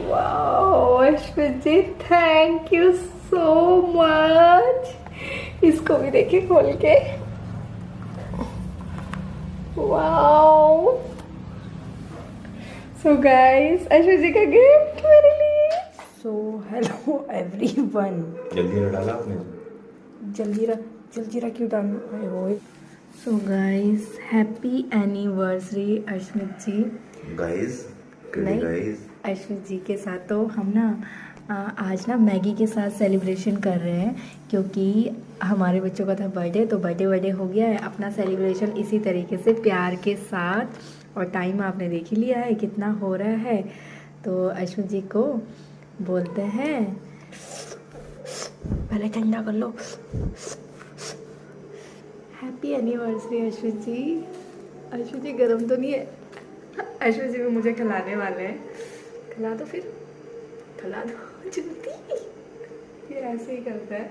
Wow Ashwin ji, thank you so much. इसको भी देखिए खोल के। Wow. So guys, Ashwin ji का गिफ्ट मेरे लिए। So hello everyone. जल्दी डाला आपने? जल्जीरा क्यों डालना? So guys, happy anniversary Ashwin ji. Guys नहीं, गाइस अश्विन जी के साथ तो हम ना आज ना मैगी के साथ सेलिब्रेशन कर रहे हैं, क्योंकि हमारे बच्चों का था बर्थडे, तो बर्थडे हो गया है। अपना सेलिब्रेशन इसी तरीके से प्यार के साथ, और टाइम आपने देख ही लिया है कितना हो रहा है। तो अश्विन जी को बोलते हैं, पहले ठंडा कर लो। हैप्पी एनिवर्सरी अश्विन जी। अश्विन जी गर्म तो नहीं है? अश्विन जी भी मुझे खिलाने वाले हैं। खिला दो, फिर खिला दो जल्दी। ये ऐसे ही करता है।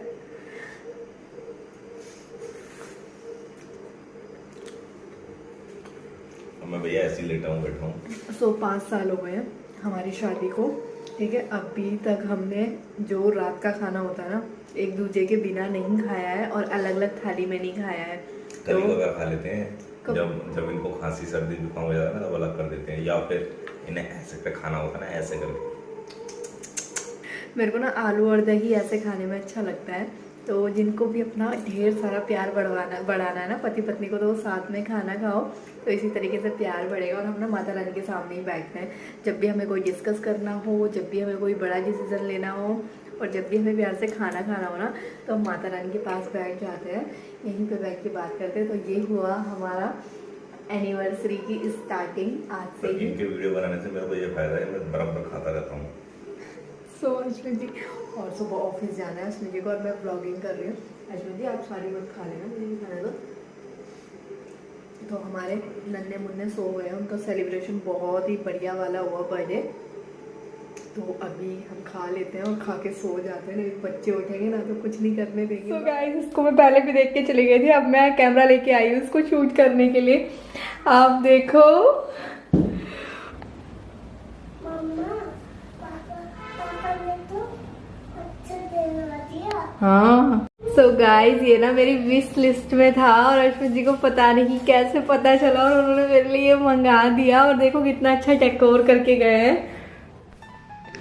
मैं भैया ऐसे ही लेटा हूँ, बैठा हूँ। सो 5 साल हो गए हैं हमारी शादी को, ठीक है। अभी तक हमने जो रात का खाना होता है ना, एक दूसरे के बिना नहीं खाया है, और अलग अलग थाली में नहीं खाया है। कभी कभार खा लेते हैं, जब इनको खांसी सर्दी जुकाम हो जाता है ना, तब अलग कर देते हैं, या फिर इन्हें ऐसे पे खाना होता है ना, ऐसे करके। मेरे को ना आलू और दही ऐसे खाने में अच्छा लगता है। तो जिनको भी अपना ढेर सारा प्यार बढ़ाना है ना पति पत्नी को, तो वो साथ में खाना खाओ, तो इसी तरीके से प्यार बढ़ेगा। और हम ना माता रानी के सामने ही बैठते हैं, जब भी हमें कोई डिस्कस करना हो, जब भी हमें कोई बड़ा डिसीजन लेना हो, और जब भी हमें प्यार से खाना खाना हो ना, तो हम माता रानी के पास बैठ जाते हैं, यहीं पे बैठ के बात करते हैं। तो ये हुआ हमारा एनिवर्सरी की स्टार्टिंग आज से ही। इनके वीडियो बनाने से मेरे को ये फायदा है, मैं बराबर खाता रहता हूँ। सो अश्विन जी, और सुबह ऑफिस जाना है अश्विन जी को, और मैं ब्लॉगिंग कर रही हूँ। अश्विन जी आप सारी मत खा लेना, मुझे भी खाने दो। तो हमारे नन्हे मुन्ने सो गए हैं, उनका सेलिब्रेशन बहुत ही बढ़िया वाला हुआ बर्थडे। तो अभी हम खा लेते हैं और खा के सो जाते हैं, नहीं बच्चे उठेंगे ना तो कुछ नहीं करने देंगे। तो गाइस, इसको मैं पहले भी देख के चली गई थी, अब मैं कैमरा लेके आई हूँ इसको शूट करने के लिए। आप देखो। हाँ। सो गाइस, ये ना मेरी विश लिस्ट में था, और अश्विन जी को पता नहीं कैसे पता चला, और उन्होंने मेरे लिए मंगा दिया। और देखो कितना अच्छा डेकोर करके गए हैं।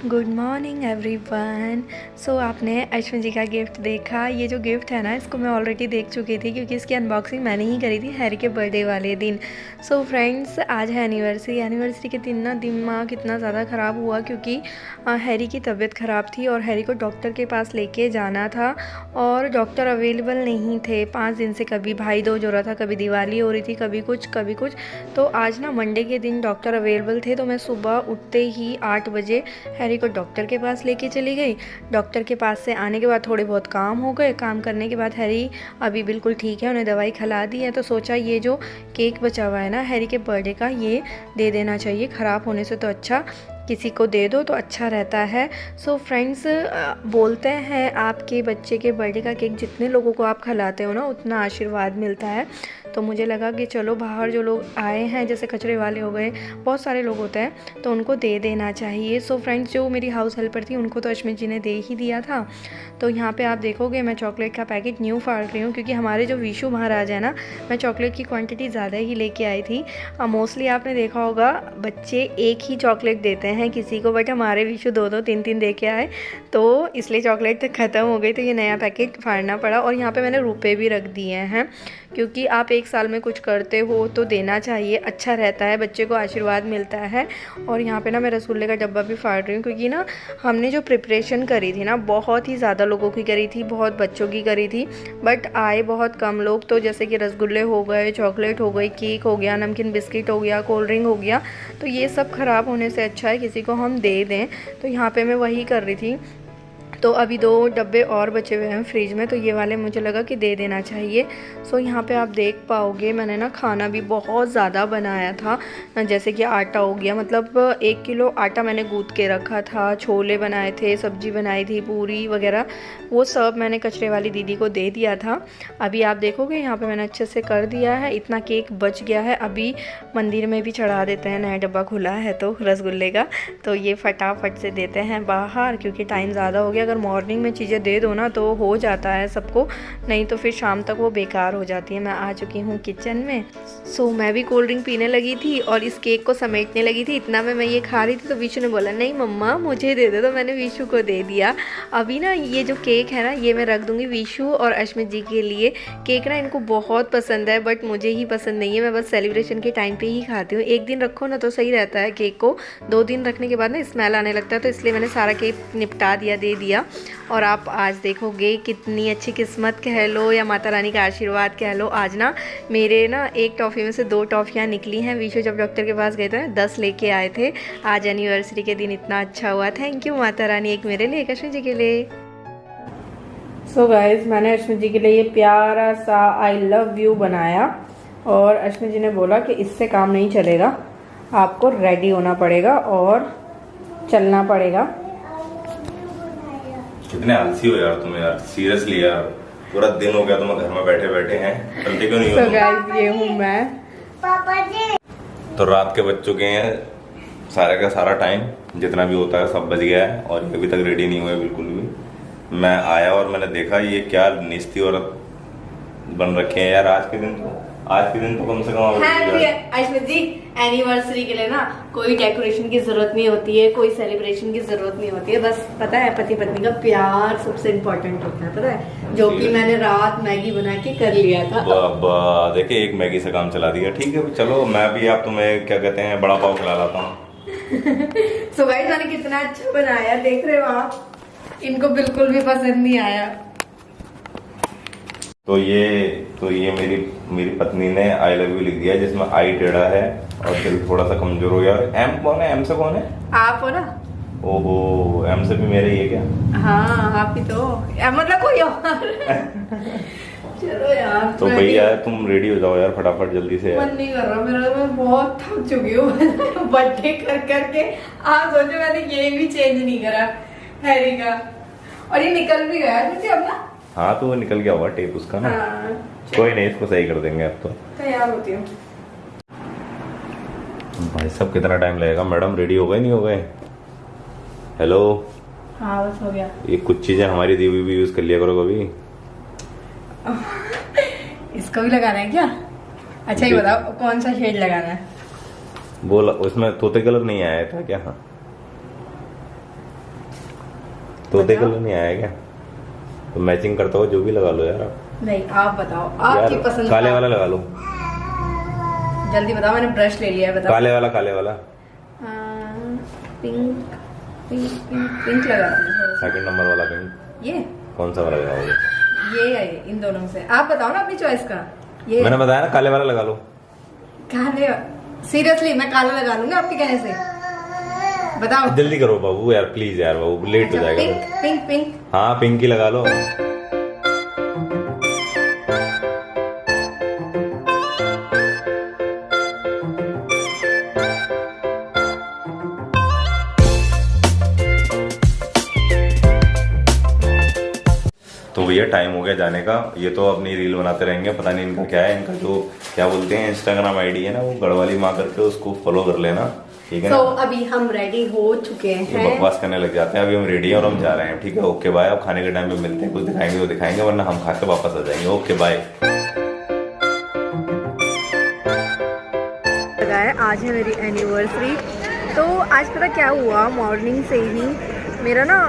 Good morning everyone. सो आपने अश्विन जी का गिफ्ट देखा। ये जो गिफ्ट है ना, इसको मैं ऑलरेडी देख चुकी थी, क्योंकि इसकी अनबॉक्सिंग मैंने ही करी थी हैरी के बर्थडे वाले दिन। सो फ्रेंड्स, आज है एनिवर्सरी के दिन ना दिमाग इतना ज़्यादा ख़राब हुआ, क्योंकि हैरी की तबीयत ख़राब थी, और हैरी को डॉक्टर के पास लेके जाना था, और डॉक्टर अवेलेबल नहीं थे 5 दिन से। कभी भाई दूज हो रहा था, कभी दिवाली हो रही थी, कभी कुछ। तो आज ना मंडे के दिन डॉक्टर अवेलेबल थे, तो मैं सुबह उठते ही 8 बजे हैरी को डॉक्टर के पास लेके चली गई। डॉक्टर के पास से आने के बाद थोड़े बहुत काम हो गए। काम करने के बाद हैरी अभी बिल्कुल ठीक है, उन्हें दवाई खिला दी है। तो सोचा ये जो केक बचा हुआ है ना हैरी के बर्थडे का, ये दे देना चाहिए, ख़राब होने से तो अच्छा किसी को दे दो तो अच्छा रहता है। सो फ्रेंड्स, बोलते हैं आपके बच्चे के बर्थडे का केक जितने लोगों को आप खिलाते हो ना, उतना आशीर्वाद मिलता है। तो मुझे लगा कि चलो बाहर जो लोग आए हैं, जैसे कचरे वाले हो गए, बहुत सारे लोग होते हैं, तो उनको दे देना चाहिए। सो फ्रेंड्स, जो मेरी हाउस हेल्पर थी उनको तो अश्विन जी ने दे ही दिया था। तो यहाँ पे आप देखोगे मैं चॉकलेट का पैकेट न्यू फाड़ रही हूँ, क्योंकि हमारे जो विशु महाराज है ना, मैं चॉकलेट की क्वांटिटी ज़्यादा ही लेके आई थी। मोस्टली आपने देखा होगा बच्चे एक ही चॉकलेट देते हैं किसी को, बट हमारे विशु 2-2 3-3 दे के आए, तो इसलिए चॉकलेट तक ख़त्म हो गई, तो ये नया पैकेट फाड़ना पड़ा। और यहाँ पे मैंने रुपए भी रख दिए हैं, क्योंकि आप एक साल में कुछ करते हो तो देना चाहिए, अच्छा रहता है, बच्चे को आशीर्वाद मिलता है। और यहाँ पे ना मैं रसगुल्ले का डब्बा भी फाड़ रही हूँ, क्योंकि ना हमने जो प्रिपरेशन करी थी ना, बहुत ही ज़्यादा लोगों की करी थी, बहुत बच्चों की करी थी, बट आए बहुत कम लोग। तो जैसे कि रसगुल्ले हो गए, चॉकलेट हो गई, केक हो गया, नमकीन बिस्किट हो गया, कोल्ड ड्रिंक हो गया, तो ये सब ख़राब होने से अच्छा है किसी को हम दे दें। तो यहाँ पर मैं वही कर रही थी। तो अभी 2 डब्बे और बचे हुए हैं फ्रिज में, तो ये वाले मुझे लगा कि दे देना चाहिए। सो यहाँ पे आप देख पाओगे मैंने ना खाना भी बहुत ज़्यादा बनाया था, जैसे कि आटा हो गया, मतलब 1 किलो आटा मैंने गूँथ के रखा था, छोले बनाए थे, सब्जी बनाई थी, पूरी वगैरह, वो सब मैंने कचरे वाली दीदी को दे दिया था। अभी आप देखोगे यहाँ पे मैंने अच्छे से कर दिया है, इतना केक बच गया है। अभी मंदिर में भी चढ़ा देते हैं, नया डब्बा खुला है तो रसगुल्ले का, तो ये फटाफट से देते हैं बाहर क्योंकि टाइम ज़्यादा हो गया। अगर मॉर्निंग में चीज़ें दे दो ना तो हो जाता है सबको, नहीं तो फिर शाम तक वो बेकार हो जाती है। मैं आ चुकी हूँ किचन में। सो मैं भी कोल्ड ड्रिंक पीने लगी थी और इस केक को समेटने लगी थी। इतना में मैं ये खा रही थी तो विशु ने बोला नहीं मम्मा मुझे दे दो, तो मैंने विशु को दे दिया। अभी ना ये जो केक है ना ये मैं रख दूँगी विशु और अश्मित जी के लिए। केक ना इनको बहुत पसंद है बट मुझे ही पसंद नहीं है, मैं बस सेलिब्रेशन के टाइम पे ही खाती हूँ। एक दिन रखो ना तो सही रहता है केक को, 2 दिन रखने के बाद ना स्मेल आने लगता है, तो इसलिए मैंने सारा केक निपटा दिया, दे दिया। और आप आज देखोगे कितनी अच्छी किस्मत कह लो या माता रानी का आशीर्वाद कह लो, आज ना मेरे ना 1 टॉफ़ी में से 2 टॉफ़ियाँ निकली हैं। विशु जब डॉक्टर के पास गए थे 10 लेके आए थे, आज एनिवर्सरी के दिन इतना अच्छा हुआ। थैंक यू माता रानी, एक मेरे लिए एक अश्विन जी के लिए। सो गाइज मैंने अश्विन जी के लिए ये प्यारा सा आई लव यू बनाया और अश्विन जी ने बोला कि इससे काम नहीं चलेगा, आपको रेडी होना पड़ेगा और चलना पड़ेगा। कितने आलसी हो यार तुम यार, सीरियसली यार, पूरा दिन हो गया तुम घर में बैठे बैठे हैं, चलते क्यों नहीं हो? So guys, ये हूँ मैं। पापा जी तो रात के बज चुके हैं सारे का सारा टाइम, जितना भी होता है सब बज गया है और अभी तक रेडी नहीं हुए बिल्कुल भी। मैं आया और मैंने देखा ये क्या निस्ती औरत बन रखे हैं यार। आज के दिन तो कम से कम अश्मित जी एनिवर्सरी के लिए ना कोई डेकोरेशन की जरूरत नहीं होती है, कोई सेलिब्रेशन की जरूरत नहीं होती है, बस पता है पति पत्नी का प्यार सबसे इम्पोर्टेंट होता है, पता है, जो कि मैंने रात मैगी बना के कर लिया था। देखिए एक मैगी से काम चला दिया, ठीक है चलो मैं भी आप तुम्हें क्या कहते हैं बड़ा पाव खिला लाता हूँ। सो गाइस मैंने कितना अच्छा बनाया देख रहे हो आप, इनको बिल्कुल भी पसंद नहीं आया। तो ये मेरी पत्नी ने आई लव यू लिख दिया जिसमें आई टेढ़ा है और दिल थोड़ा सा कमजोर हो गया। एम कौन है? एम से कौन है? आप हो ना। ओहो एम से भी मेरे ही है क्या? हाँ आप ही तो, मतलब कोई और। चलो यार तो भैया तुम रेडी हो जाओ यार फटाफट जल्दी से। मन नहीं कर रहा मेरा, मैं बहुत थक चुकी हूँ बर्थडे कर करके। आप सोचो मैंने ये भी चेंज नहीं करा हैरी का, और ये निकल भी गया मुझे अब ना। हाँ तो वो निकल गया होगा टेप उसका ना। हाँ, कोई नहीं इसको सही कर देंगे अब तो। तैयार होती हूँ। भाई साहब कितना टाइम लगेगा? मैडम रेडी हो गए नहीं हो गए? हेलो हाँ बस हो गया। ये कुछ चीजें हमारी दी हुई भी यूज कर लिया करो कभी। इसको भी लगाना है क्या? अच्छा ये बताओ कौन सा शेड लगाना है? बोला उसमें तोते कलर नहीं आया था क्या? हाँ तोते कलर नहीं आया क्या? तो मैचिंग करता हो जो भी लगा लो यार आप। नहीं आप बताओ आपकी पसंद। काले वाला लगा लो, जल्दी बताओ, मैंने ब्रश ले लिया है, बताओ। काले वाला पिंक पिंक पिंक पिंक लगा दो। सेकंड नंबर वाला पिंक। ये कौन सा वाला लगाओगे? ये है ये, इन दोनों से आप बताओ ना अपनी चॉइस का। ये मैंने बताया ना काले वाला लगा लो। काले? सीरियसली मैं काला लगा लूंगा आपके कहने से, बताओ। जल्दी करो बाबू यार प्लीज यार बाबू, लेट हो जाएगा। Pink pink pink. हाँ पिंक ही लगा लो। तो भैया टाइम हो गया जाने का, ये तो अपनी रील बनाते रहेंगे, पता नहीं इनका क्या है, इनका जो क्या बोलते हैं इंस्टाग्राम आईडी है ना वो गढ़वाली माँ करके, उसको फॉलो कर लेना ठीक है ना। तो अभी हम रेडी हो चुके हैं, बकवास करने लग जाते हैं, अभी हम रेडी हैं और हम जा रहे हैं ठीक है। ओके बाय, अब खाने के टाइम पे मिलते हैं, कुछ दिखाएंगे वो दिखाएंगे वरना हम खा के वापस आ जाएंगे। Okay bye. आज है मेरी एनिवर्सरी, तो आज पता क्या हुआ, मॉर्निंग से ही मेरा ना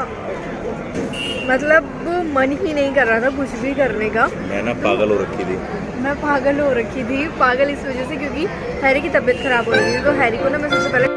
मतलब मन ही नहीं कर रहा था कुछ भी करने का। मैं ना पागल हो रखी थी, मैं पागल हो रखी थी, पागल इस वजह से क्योंकि हैरी की तबीयत खराब हो रही थी, तो हैरी को ना मैं सबसे पहले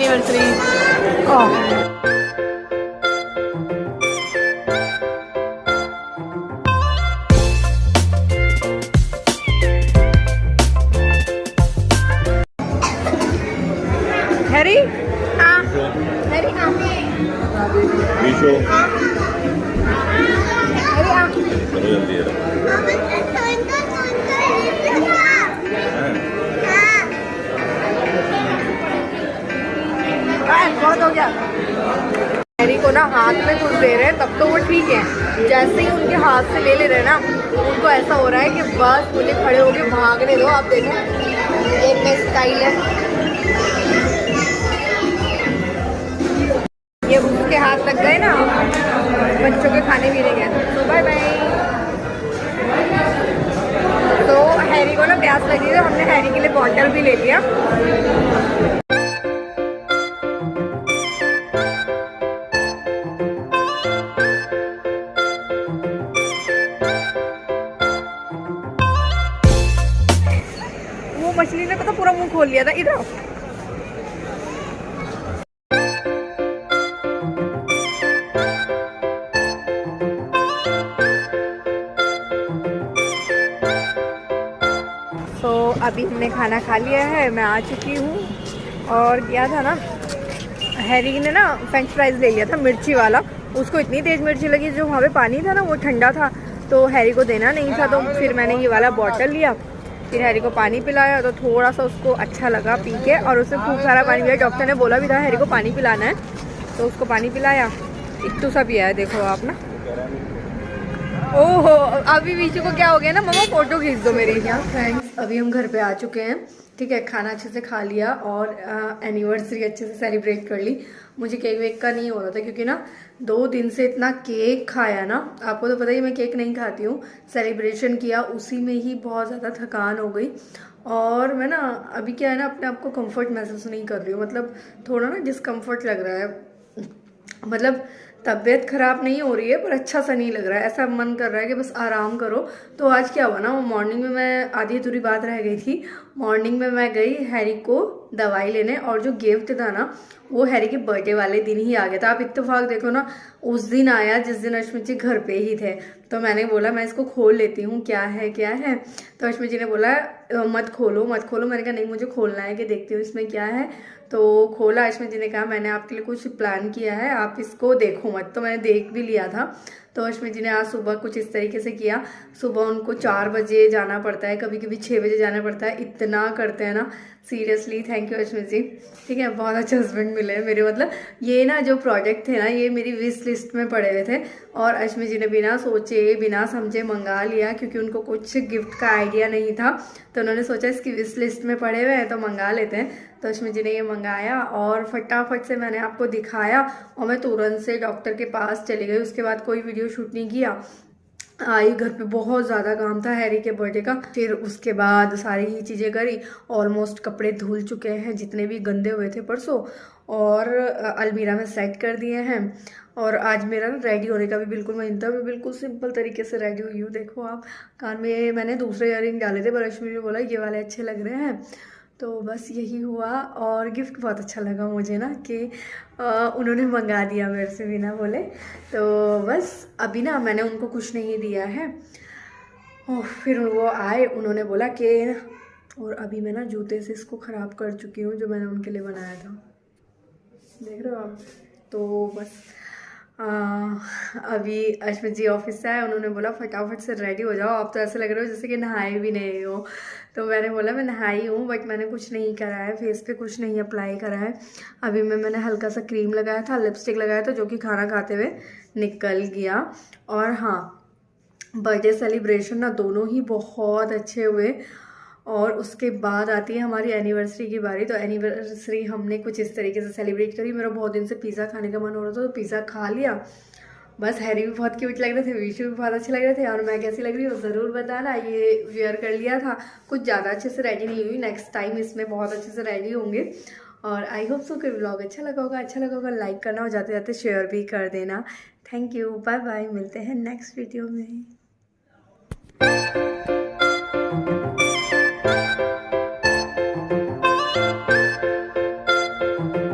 anniversary. Harry Harry Meesho Harry जल्दी बहुत हो गया। हैरी को ना हाथ में कुछ दे रहे हैं तब तो वो ठीक है, जैसे ही उनके हाथ से ले रहे हैं ना उनको ऐसा हो रहा है कि बस मुझे खड़े होके भागने दो। आप देखो एक का स्टाइल है, ये उसके हाथ लग गए ना बच्चों के खाने पीने के। तो बाय बाय। तो हैरी को ना प्यास लगी तो हमने हैरी के लिए बॉटल भी ले लिया। वो मछली ने तो पूरा मुंह खोल लिया था। इधर तो अभी हमने खाना खा लिया है, मैं आ चुकी हूँ। और किया था ना, हैरी ने ना फ्रेंच फ्राइज़ ले लिया था मिर्ची वाला, उसको इतनी तेज़ मिर्ची लगी, जो वहाँ पे पानी था ना वो ठंडा था तो हैरी को देना नहीं था, तो फिर मैंने ये वाला बॉटल लिया, फिर हैरी को पानी पिलाया तो थोड़ा सा उसको अच्छा लगा पी के, और उसने खूब सारा पानी पिया। डॉक्टर ने बोला भी था हैरी को पानी पिलाना है, तो उसको पानी पिलाया, इतना सा पिया है। देखो आप ना, ओहो अभी विशु को क्या हो गया ना, मम्मा फोटो खींच दो मेरी। यहाँ फ्रेंड्स अभी हम घर पे आ चुके हैं, ठीक है, खाना अच्छे से खा लिया और एनिवर्सरी अच्छे से सेलिब्रेट कर ली। मुझे केक वेक का नहीं हो रहा था क्योंकि ना 2 दिन से इतना केक खाया ना, आपको तो पता ही मैं केक नहीं खाती हूँ। सेलिब्रेशन किया उसी में ही बहुत ज़्यादा थकान हो गई, और मैं ना अभी क्या है ना अपने आप को कंफर्ट महसूस नहीं कर रही हूँ, मतलब थोड़ा ना डिस्कम्फर्ट लग रहा है, मतलब तबीयत ख़राब नहीं हो रही है पर अच्छा सा नहीं लग रहा है, ऐसा मन कर रहा है कि बस आराम करो। तो आज क्या हुआ ना, वो मॉर्निंग में मैं आधी अधूरी बात रह गई थी, मॉर्निंग में मैं गई हैरी को दवाई लेने, और जो गिफ्ट था ना वो हैरी के बर्थडे वाले दिन ही आ गया था। आप इत्तेफाक देखो ना, उस दिन आया जिस दिन अश्मित जी घर पे ही थे। तो मैंने बोला मैं इसको खोल लेती हूँ क्या है क्या है, तो अश्मित जी ने बोला मत खोलो मत खोलो। मैंने कहा नहीं मुझे खोलना है कि देखती हूँ इसमें क्या है। तो खोला, अश्मित जी ने कहा मैंने आपके लिए कुछ प्लान किया है, आप इसको देखो मत। तो मैंने देख भी लिया था। तो अश्मित जी ने आज सुबह कुछ इस तरीके से किया, सुबह उनको 4 बजे जाना पड़ता है, कभी कभी 6 बजे जाना पड़ता है, इतना करते हैं ना, सीरियसली थैंक यू अश्मित जी, ठीक है, बहुत अच्छे हस्बैंड मिले हैं मेरे। मतलब ये ना जो प्रोजेक्ट थे ना ये मेरी विश लिस्ट में पड़े हुए थे, और अश्मित जी ने बिना सोचे बिना समझे मंगा लिया, क्योंकि उनको कुछ गिफ्ट का आइडिया नहीं था, तो उन्होंने सोचा इसकी विश लिस्ट में पड़े हुए हैं तो मंगा लेते हैं। तो अश्मित जी ने ये मंगाया और फटाफट से मैंने आपको दिखाया, और मैं तुरंत से डॉक्टर के पास चली गई। उसके बाद कोई वीडियो शूट नहीं किया, आई घर पे बहुत ज़्यादा काम था हैरी के बर्थडे का। फिर उसके बाद सारी ही चीज़ें करी, ऑलमोस्ट कपड़े धुल चुके हैं जितने भी गंदे हुए थे परसों, और अलमीरा में सेट कर दिए हैं। और आज मेरा ना रेडी होने का भी बिल्कुल मन था, मैं बिल्कुल सिंपल तरीके से रेडी हुई हूँ। देखो आप, कान में मैंने दूसरे ईयरिंग डाले थे पर अश्विनी ने बोला ये वाले अच्छे लग रहे हैं, तो बस यही हुआ। और गिफ्ट बहुत अच्छा लगा मुझे ना कि उन्होंने मंगा दिया मेरे से बिना बोले। तो बस अभी ना मैंने उनको कुछ नहीं दिया है, और फिर वो आए, उन्होंने बोला कि, और अभी मैं ना जूते से इसको ख़राब कर चुकी हूँ जो मैंने उनके लिए बनाया था, देख रहे हो आप। तो बस अभी अश्मित जी ऑफिस से आए, उन्होंने बोला फटाफट से रेडी हो जाओ, आप तो ऐसे लग रहे हो जैसे कि नहाए भी नहीं हो। तो मैंने बोला मैं नहाई हूँ बट मैंने कुछ नहीं करा है, फेस पे कुछ नहीं अप्लाई करा है। अभी मैंने हल्का सा क्रीम लगाया था, लिपस्टिक लगाया था, जो कि खाना खाते हुए निकल गया। और हाँ, बर्थडे सेलिब्रेशन ना दोनों ही बहुत अच्छे हुए। और उसके बाद आती है हमारी एनिवर्सरी की बारी। तो एनिवर्सरी हमने कुछ इस तरीके से सेलिब्रेट करी। मेरा बहुत दिन से पिज़्ज़ा खाने का मन हो रहा था, तो पिज़्ज़ा खा लिया। बस हैरी भी बहुत क्यूट लग रहे थे, विशु भी बहुत अच्छे लग रहे थे, और मैं कैसी लग रही हूँ ज़रूर बताना। ये वेयर कर लिया था, कुछ ज़्यादा अच्छे से रेडी नहीं हुई, नेक्स्ट टाइम इसमें बहुत अच्छे से रेडी होंगे। और आई होप सो कि व्लॉग अच्छा लगा होगा लाइक करना, और जाते जाते शेयर भी कर देना। थैंक यू, बाय बाय, मिलते हैं नेक्स्ट वीडियो में।